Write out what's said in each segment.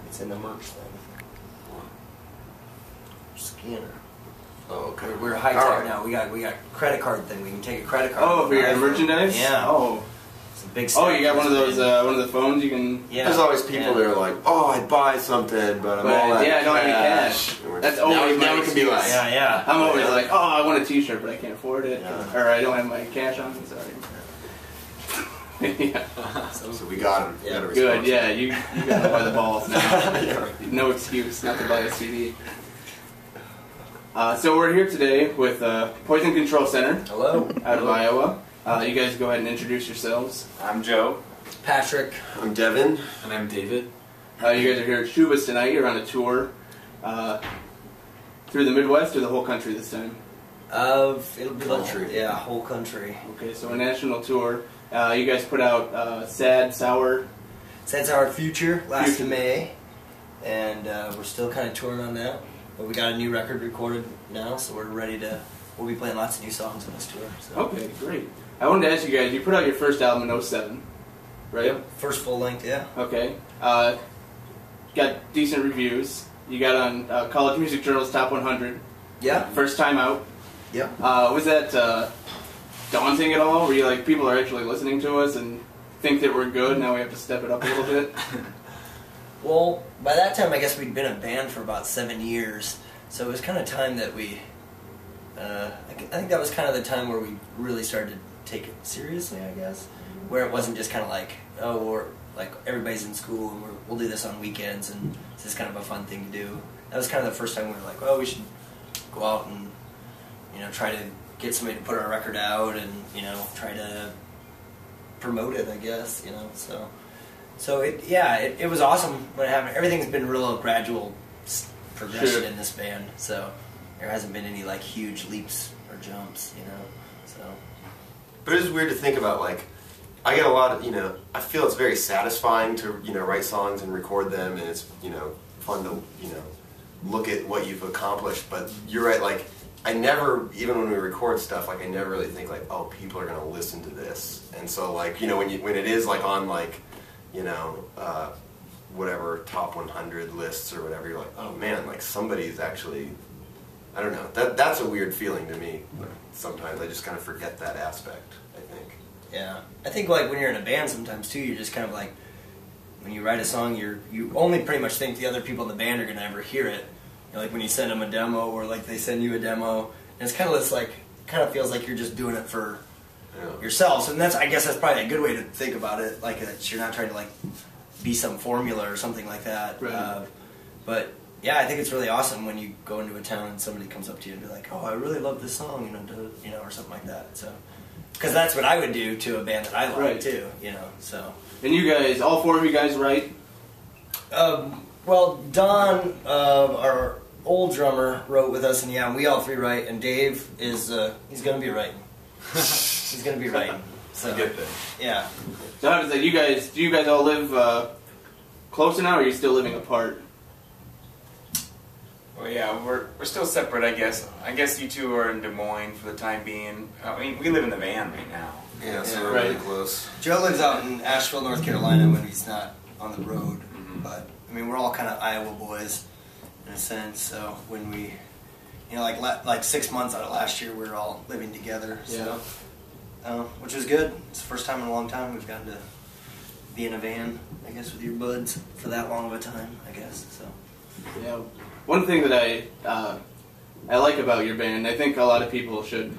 It's in the merch thing. Scanner. Oh, okay. We're high tech now. We got credit card thing. We can take a credit card. Oh, for your merchandise? Yeah. Oh. It's a big. Oh, you got one of those one of the phones you can. Yeah. There's always people that are like, "Oh, I'd buy something, but I'm all out I don't have any cash." That's always now it can be like, yeah. I'm always like, "Oh, I want a T-shirt, but I can't afford it, or I don't have my cash on me." Sorry. Yeah. So we got him. Yeah. Good. Yeah, you got to buy the balls now. No excuse not to buy a CD. So we're here today with Poison Control Center. Hello. Out of Iowa. You guys go ahead and introduce yourselves. I'm Joe. Patrick. I'm Devin. And I'm David. You guys are here at Shubas tonight. You're on a tour through the Midwest or the whole country this time? It'll be country. Yeah, whole country. Okay, so a national tour. You guys put out Sad Sour Future last May, and we're still kind of touring on that. But we got a new record recorded now, so we're ready to. We'll be playing lots of new songs on this tour. So. Okay, great. I wanted to ask you guys. You put out your first album in '07, right? Yep. First full length, yeah. Okay. Got decent reviews. You got on College Music Journal's Top 100. Yeah. First time out. Yep. Was that daunting at all? Were you like, people are actually listening to us and think that we're good, now we have to step it up a little bit? Well, by that time I guess we'd been a band for about 7 years, so it was kind of time that we, I think that was kind of the time where we really started to take it seriously, I guess, where it wasn't just kind of like, oh, we're, like, everybody's in school and we'll do this on weekends and this is kind of a fun thing to do. That was kind of the first time we were like, well, we should go out and, you know, try to get somebody to put our record out and, you know, try to promote it, I guess, you know, so it was awesome when it happened. Everything's been real gradual progression in this band, so there hasn't been any like huge leaps or jumps, you know, so. But it is weird to think about, like, I get a lot of, you know, I feel it's very satisfying to, you know, write songs and record them, and it's, you know, fun to, you know, look at what you've accomplished, but you're right, like, I never, even when we record stuff, like, I never really think, like, oh, people are going to listen to this. And so, like, you know, when it is, like, on, like, you know, whatever, top 100 lists or whatever, you're like, oh, man, like, somebody's actually, I don't know. That's a weird feeling to me. Sometimes I just kind of forget that aspect, I think. Yeah. I think, like, when you're in a band sometimes, too, you're just kind of like, when you write a song, you only pretty much think the other people in the band are going to ever hear it. You know, like when you send them a demo, or like they send you a demo, and it's kind of this like, kind of feels like you're just doing it for yourself. And I guess that's probably a good way to think about it. Like that you're not trying to like be some formula or something like that. Right. But yeah, I think it's really awesome when you go into a town and somebody comes up to you and be like, "Oh, I really love this song," you know, or something like that. So, because that's what I would do to a band that I like too, you know. So. And you guys, all four of you guys write? Well, Don, our old drummer, wrote with us, and yeah, we all three write, and Dave is, he's going to be writing. He's going to be writing. So, Good thing. Yeah. So how does that, do you guys all live close now, or are you still living apart? Well, yeah, we're still separate, I guess. I guess you two are in Des Moines for the time being. I mean, we live in the van right now. Yeah, so we're really close. Joe lives out in Asheville, North Carolina when he's not on the road, but, I mean, we're all kind of Iowa boys in a sense, so when we, you know, like 6 months out of last year, we were all living together, so, which was good. It's the first time in a long time we've gotten to be in a van, I guess, with your buds for that long of a time, I guess, so. Yeah. One thing that I like about your band, I think a lot of people should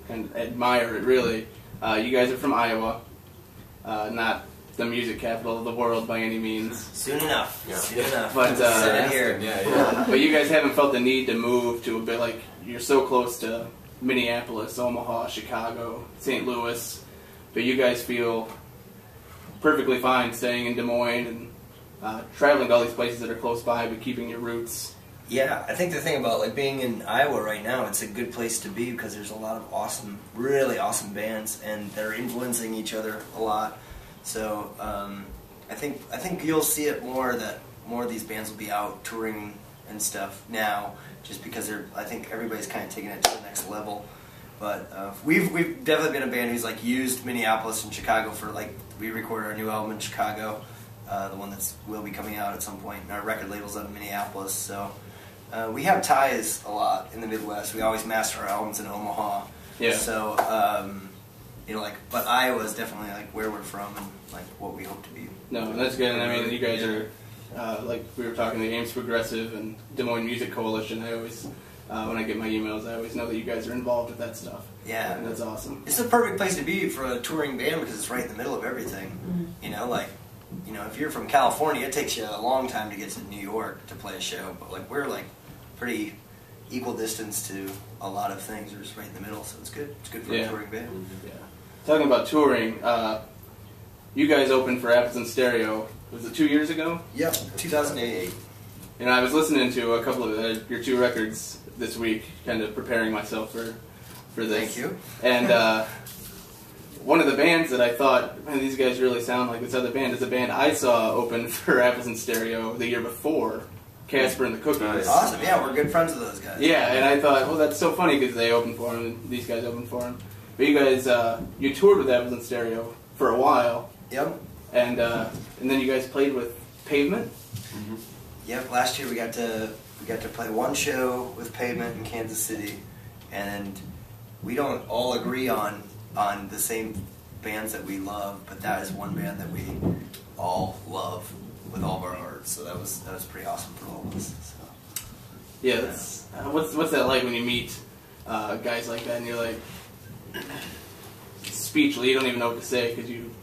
kind of admire it, really. You guys are from Iowa, not the music capital of the world by any means. Soon enough. Yeah. Soon enough. But here. But you guys haven't felt the need to move to a bit, like, you're so close to Minneapolis, Omaha, Chicago, St. Louis, but you guys feel perfectly fine staying in Des Moines and traveling to all these places that are close by, but keeping your roots. Yeah, I think the thing about like being in Iowa right now, it's a good place to be because there's a lot of awesome, really awesome bands, and they're influencing each other a lot. So I think you'll see it more, that more of these bands will be out touring and stuff now, just because I think everybody's kind of taking it to the next level. But we've definitely been a band who's like used Minneapolis and Chicago for, like, we recorded our new album in Chicago. the one that's will be coming out at some point. And our record label's out of Minneapolis, so we have ties a lot in the Midwest. We always master our albums in Omaha. Yeah. So you know, like, but Iowa is definitely like where we're from and like what we hope to be. No, that's good. And I mean, you guys are like we were talking, the Ames Progressive and Des Moines Music Coalition. I always when I get my emails, I always know that you guys are involved with that stuff. Yeah, and that's awesome. It's the perfect place to be for a touring band because it's right in the middle of everything. Mm-hmm. You know, like, you know, if you're from California, it takes you a long time to get to New York to play a show. But like, we're like pretty equal distance to a lot of things. We're just right in the middle, so it's good. It's good for a touring band. Mm-hmm. Yeah. Talking about touring, you guys opened for Apples in Stereo. Was it 2 years ago? Yep, 2008. And I was listening to a couple of your 2 records this week, kind of preparing myself for this. Thank you. And one of the bands that I thought, man, these guys really sound like this other band, is a band I saw open for Apples in Stereo the year before, Casper and the Cookies. Nice. Awesome, yeah, we're good friends with those guys. Yeah, and I thought, well, that's so funny because they opened for him and these guys opened for him. But you guys, you toured with Apples in Stereo for a while. Yep. And then you guys played with Pavement. Mm-hmm. Yep. Last year we got to play one show with Pavement in Kansas City, and we don't all agree on the same bands that we love, but that is one band that we all love with all of our hearts. So that was pretty awesome for all of us. So. Yeah. That's, what's that like when you meet guys like that and you're like speechless? You don't even know what to say because you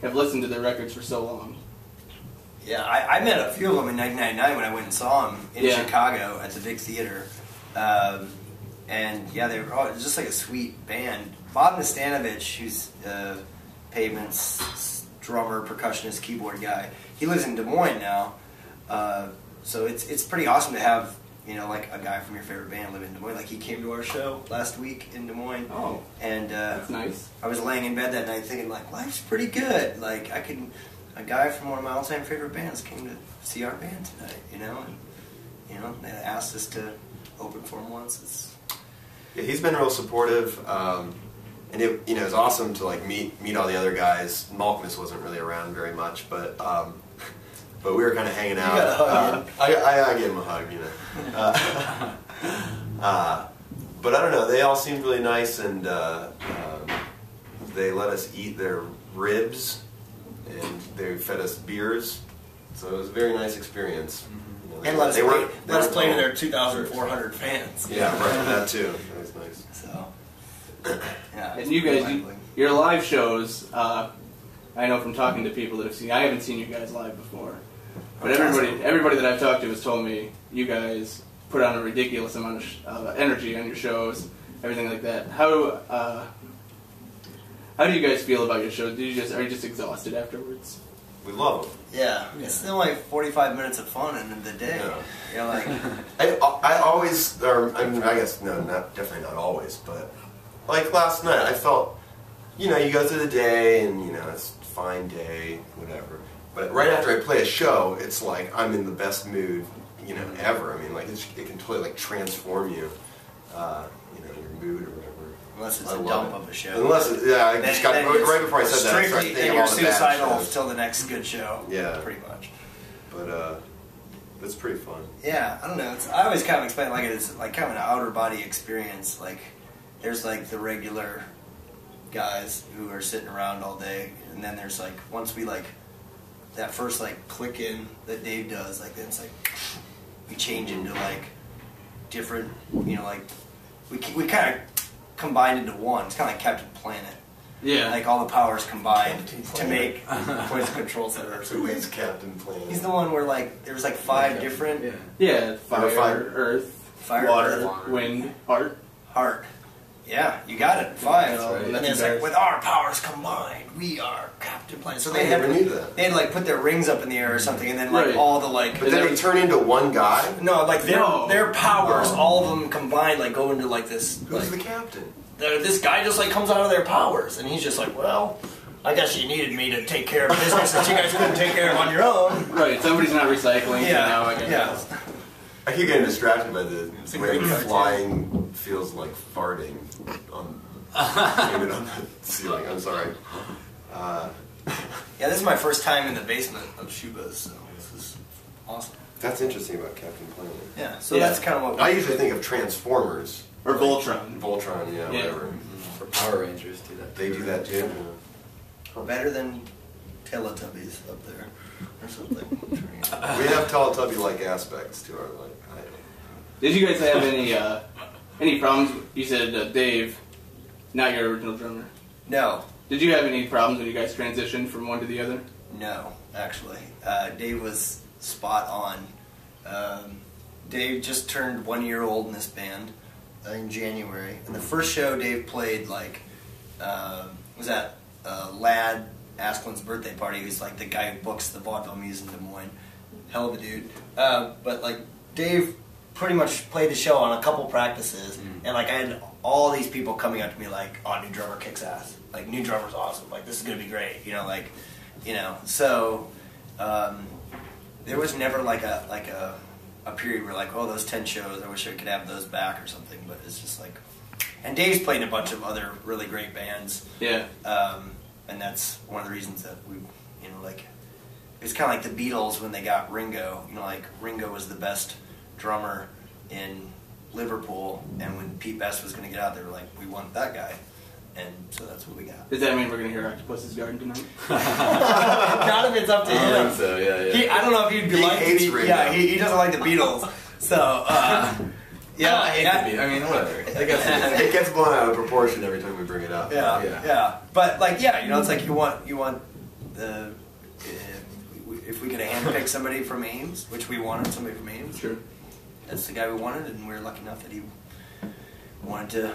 have listened to their records for so long. Yeah, I met a few of them in 1999 when I went and saw them in Chicago at the big theater. And yeah, they were just like a sweet band. Bob Nastanovich, who's Pavement's drummer, percussionist, keyboard guy, he lives in Des Moines now. So it's pretty awesome to have, you know, like a guy from your favorite band live in Des Moines. Like he came to our show last week in Des Moines. Oh, and that's nice. I was laying in bed that night thinking, like, life's pretty good. Like a guy from one of my all-time favorite bands came to see our band tonight, you know, and you know they asked us to open for him once. Yeah, he's been real supportive, and it was awesome to like meet all the other guys. Malkmus wasn't really around very much, but we were kind of hanging out. You got a hug. I gave him a hug, you know. But I don't know. They all seemed really nice, and they let us eat their ribs, and they fed us beers. So it was a very nice experience. Mm-hmm. You know, and let us play to their 2,400 fans. Yeah, right. That too. That was nice. So, yeah. And you guys, your live shows, I know from talking to people that have seen. I haven't seen you guys live before, but everybody that I've talked to has told me you guys put on a ridiculous amount of energy on your shows, everything like that. How do you guys feel about your shows? are you just exhausted afterwards? We love them. Yeah, it's still like 45 minutes of fun in the day. Yeah. You know, like I always, or I mean, I guess no, definitely not always, but like last night, I felt, you know, you go through the day and you know it's a fine day, whatever. But right after I play a show, it's like I'm in the best mood, you know, ever. I mean, like it can totally like transform you, you know, your mood or whatever. unless it's a dump of a show. Unless I just got right before I said that. I started Strictly, thinking and of you're all the bad suicidal shows. till the next good show. Yeah, pretty much. But it's pretty fun. Yeah, I don't know. I always kind of explain like it's like kind of an outer body experience. Like there's like the regular guys who are sitting around all day, and then there's like once we like that first like click in that Dave does, like then it's like we change into like different, you know, like we kind of combined into one. It's kind of like Captain Planet. Yeah. Like all the powers combined to make Poison Control Center. Who is Captain Planet? He's the one where like there was like 5 different Fire, earth, Fire, water, earth, wind, heart. Yeah, you got it. 5. Right. And then it's like, with our powers combined, we are Captain Planet. So I they had never knew that. they had to like put their rings up in the air or something, and then like all the like. But then they turn into one guy. No, like their powers, all of them combined, like go into like this. Who's like, the captain? this guy just like comes out of their powers, and he's just like, well, I guess you needed me to take care of business that you guys couldn't take care of on your own. Right, somebody's not recycling, so now I guess. Yeah. I keep getting distracted by the a way great cartoon. flying feels like farting on, on the ceiling. I'm sorry. Yeah, this is my first time in the basement of Shuba's, so this is awesome. That's interesting about Captain Planet. Yeah, so that's kind of what I usually think of Transformers. Or Voltron. Voltron, yeah, whatever. For Power Rangers, do that. They do that too. better than Teletubbies up there or something. We have Teletubby-like aspects to our like. Did you guys have any problems? You said Dave, not your original drummer. No. Did you have any problems when you guys transitioned from one to the other? No, actually. Dave was spot on. Dave just turned 1 year old in this band in January. And the first show Dave played, like, was at Lad Asklin's birthday party. He was like the guy who books the vaudeville muse in Des Moines. Hell of a dude. But, like, Dave pretty much played the show on a couple practices. And, like, I had all these people coming up to me like, oh, new drummer kicks ass. Like, new drummer's awesome. Like, this is going to be great. You know, like, you know. So, there was never, like, a period where, like, oh, those 10 shows, I wish I could have those back or something. But it's just, like... And Dave's played in a bunch of other really great bands. Yeah. And that's one of the reasons that we, you know, like... It's kind of like the Beatles when they got Ringo. You know, like, Ringo was the best drummer in Liverpool, and when Pete Best was going to get out, they were like, we want that guy. And so that's what we got. Does that mean we're going to hear Octopus's Garden tonight? Not if it's up to him. I think so, yeah. I don't know if he'd be like hates the Ringo. Yeah, he doesn't like the Beatles. So, yeah. I mean, whatever. I guess It gets blown out of proportion every time we bring it up. Yeah. But, like, yeah, you know, it's like you want the... if we could have handpicked somebody from Ames, which we wanted somebody from Ames. Sure. That's the guy we wanted, and we were lucky enough that he wanted to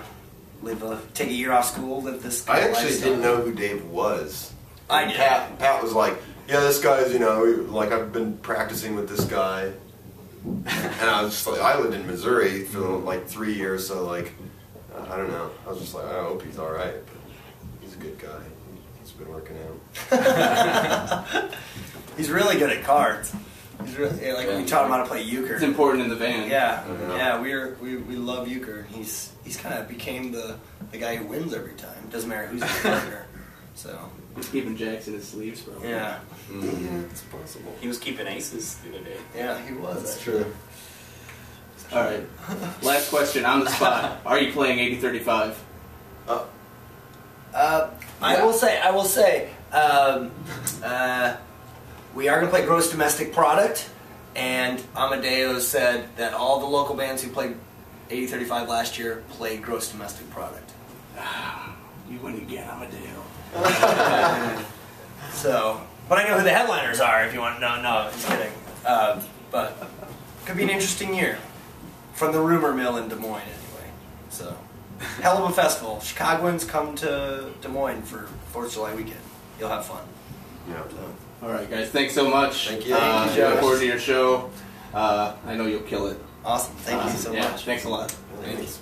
take a year off school, live this I kind of actually lifestyle. didn't know who Dave was. I did. Pat was like, yeah, this guy's, you know, like I've been practicing with this guy. And I was just like, I lived in Missouri for like 3 years, so like, I don't know. I was just like, I hope he's all right. But he's a good guy. He's been working out. He's really good at cards. He's really, like, we taught him how to play euchre. It's important in the band. Yeah, we love euchre. He's kind of became the guy who wins every time. Doesn't matter who's his partner. So He's keeping jacks in his sleeves, bro. yeah, Yeah, it's possible. He was keeping aces the other day. yeah, he was. That's true. All right. Last question on the spot. Are you playing 80-35? I will say, we are going to play gross domestic product, and Amadeo said that all the local bands who played 80-35 last year played gross domestic product. You win again, Amadeo. So, but I know who the headliners are if you want. No, just kidding. But could be an interesting year. From the rumor mill in Des Moines, anyway. So, hell of a festival. Chicagoans, come to Des Moines for 4th of July weekend. You'll have fun. Yeah. All right, guys. Thanks so much. Thank you. Thank you, Look Josh. forward to your show. I know you'll kill it. Awesome. Thank you so Yeah, much. thanks a lot. Thanks.